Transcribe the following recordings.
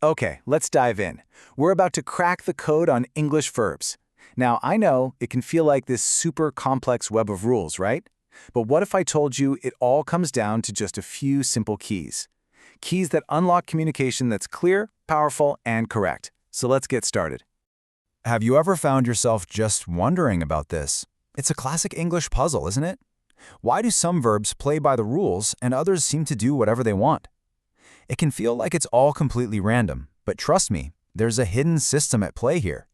Okay, let's dive in. We're about to crack the code on English verbs. Now, I know it can feel like this super complex web of rules, right? But what if I told you it all comes down to just a few simple keys? Keys that unlock communication that's clear, powerful, and correct. So let's get started. Have you ever found yourself just wondering about this? It's a classic English puzzle, isn't it? Why do some verbs play by the rules and others seem to do whatever they want? It can feel like it's all completely random, but trust me, there's a hidden system at play here.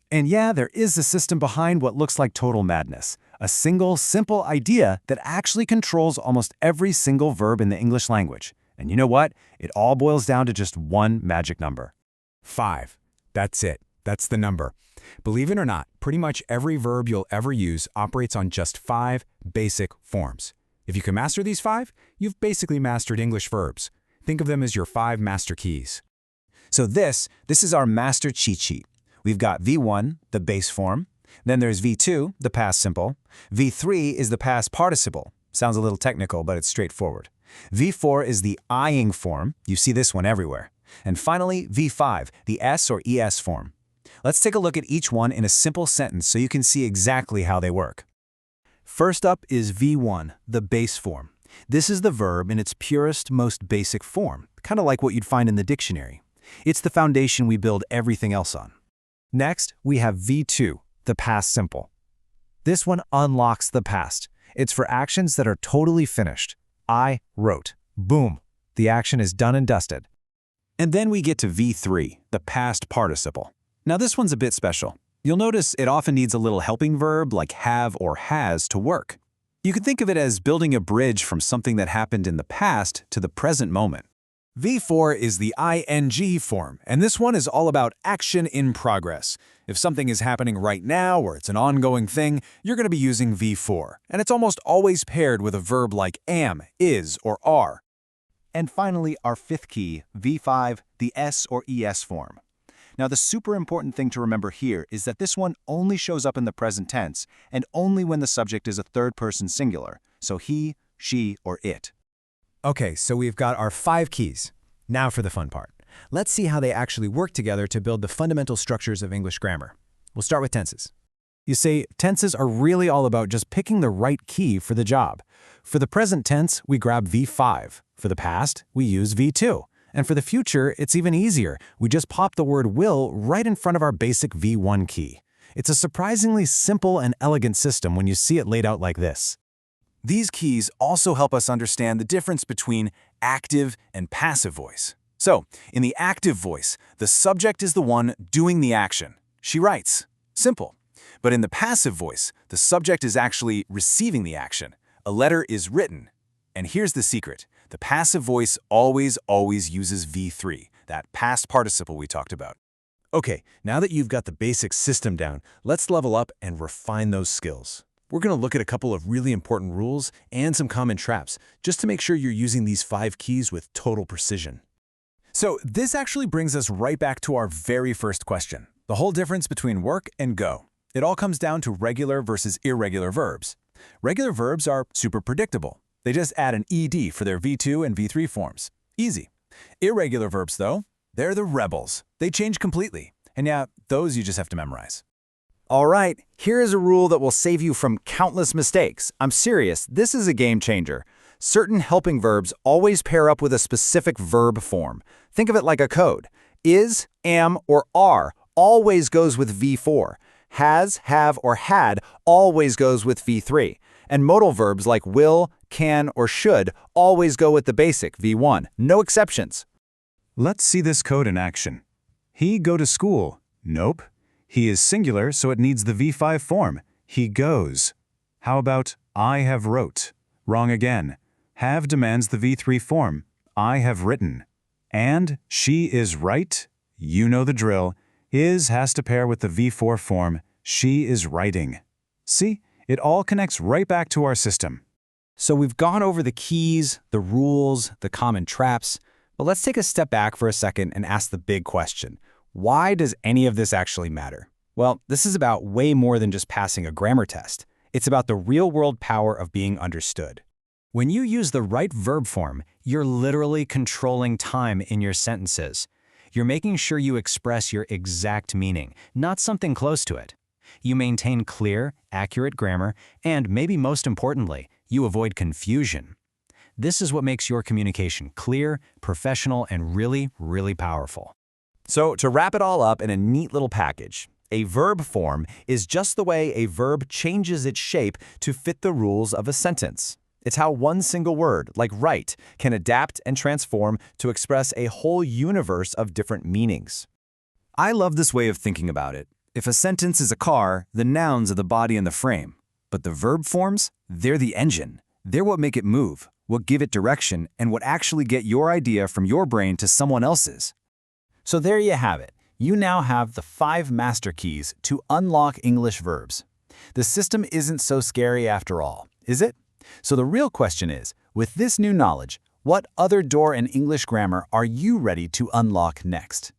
And yeah, there is a system behind what looks like total madness. A single, simple idea that actually controls almost every single verb in the English language. And you know what? It all boils down to just one magic number. 5. That's it. That's the number. Believe it or not, pretty much every verb you'll ever use operates on just 5 basic forms. If you can master these 5, you've basically mastered English verbs. Think of them as your 5 master keys. So this is our master cheat sheet. We've got V1, the base form. Then there's V2, the past simple. V3 is the past participle. Sounds a little technical, but it's straightforward. V4 is the ing form. You see this one everywhere. And finally, V5, the S or ES form. Let's take a look at each one in a simple sentence so you can see exactly how they work. First up is V1, the base form. This is the verb in its purest, most basic form, kind of like what you'd find in the dictionary. It's the foundation we build everything else on. Next, we have V2, the past simple. This one unlocks the past. It's for actions that are totally finished. I wrote. Boom. The action is done and dusted. And then we get to V3, the past participle. Now this one's a bit special. You'll notice it often needs a little helping verb like have or has to work. You can think of it as building a bridge from something that happened in the past to the present moment. V4 is the ing form, and this one is all about action in progress. If something is happening right now or it's an ongoing thing, you're going to be using V4, and it's almost always paired with a verb like am, is, or are. And finally, our fifth key, V5, the S or ES form. Now, the super important thing to remember here is that this one only shows up in the present tense and only when the subject is a third-person singular, so he, she, or it. Okay, so we've got our 5 keys. Now for the fun part. Let's see how they actually work together to build the fundamental structures of English grammar. We'll start with tenses. You see, tenses are really all about just picking the right key for the job. For the present tense, we grab V5. For the past, we use V2. And for the future, it's even easier. We just pop the word will right in front of our basic V1 key. It's a surprisingly simple and elegant system when you see it laid out like this. These keys also help us understand the difference between active and passive voice. So, in the active voice, the subject is the one doing the action. She writes. Simple. But in the passive voice, the subject is actually receiving the action. A letter is written. And here's the secret. The passive voice always uses V3, that past participle we talked about. Okay, now that you've got the basic system down, let's level up and refine those skills. We're going to look at a couple of really important rules and some common traps, just to make sure you're using these 5 keys with total precision. So this actually brings us right back to our very first question, the whole difference between work and go. It all comes down to regular versus irregular verbs. Regular verbs are super predictable. They just add an ed for their V2 and V3 forms. Easy. Irregular verbs, though, they're the rebels. They change completely. And yeah, those you just have to memorize. All right, here is a rule that will save you from countless mistakes. I'm serious, this is a game changer. Certain helping verbs always pair up with a specific verb form. Think of it like a code. Is, am, or are always goes with V4. Has, have, or had always goes with V3. And modal verbs like will, can, or should always go with the basic V1. No exceptions. Let's see this code in action. He go to school. Nope. He is singular, so it needs the V5 form. He goes. How about I have wrote? Wrong again. Have demands the V3 form. I have written. And she is right? You know the drill. Is has to pair with the V4 form. She is writing. See? It all connects right back to our system. So we've gone over the keys, the rules, the common traps, but let's take a step back for a second and ask the big question. Why does any of this actually matter? Well, this is about way more than just passing a grammar test. It's about the real-world power of being understood. When you use the right verb form, you're literally controlling time in your sentences. You're making sure you express your exact meaning, not something close to it. You maintain clear, accurate grammar, and maybe most importantly, you avoid confusion. This is what makes your communication clear, professional, and really, really powerful. So to wrap it all up in a neat little package, a verb form is just the way a verb changes its shape to fit the rules of a sentence. It's how one single word, like write, can adapt and transform to express a whole universe of different meanings. I love this way of thinking about it. If a sentence is a car, the nouns are the body and the frame. But the verb forms, they're the engine. They're what make it move, what give it direction, and what actually get your idea from your brain to someone else's. So there you have it. You now have the 5 master keys to unlock English verbs. The system isn't so scary after all, is it? So the real question is, with this new knowledge, what other door in English grammar are you ready to unlock next?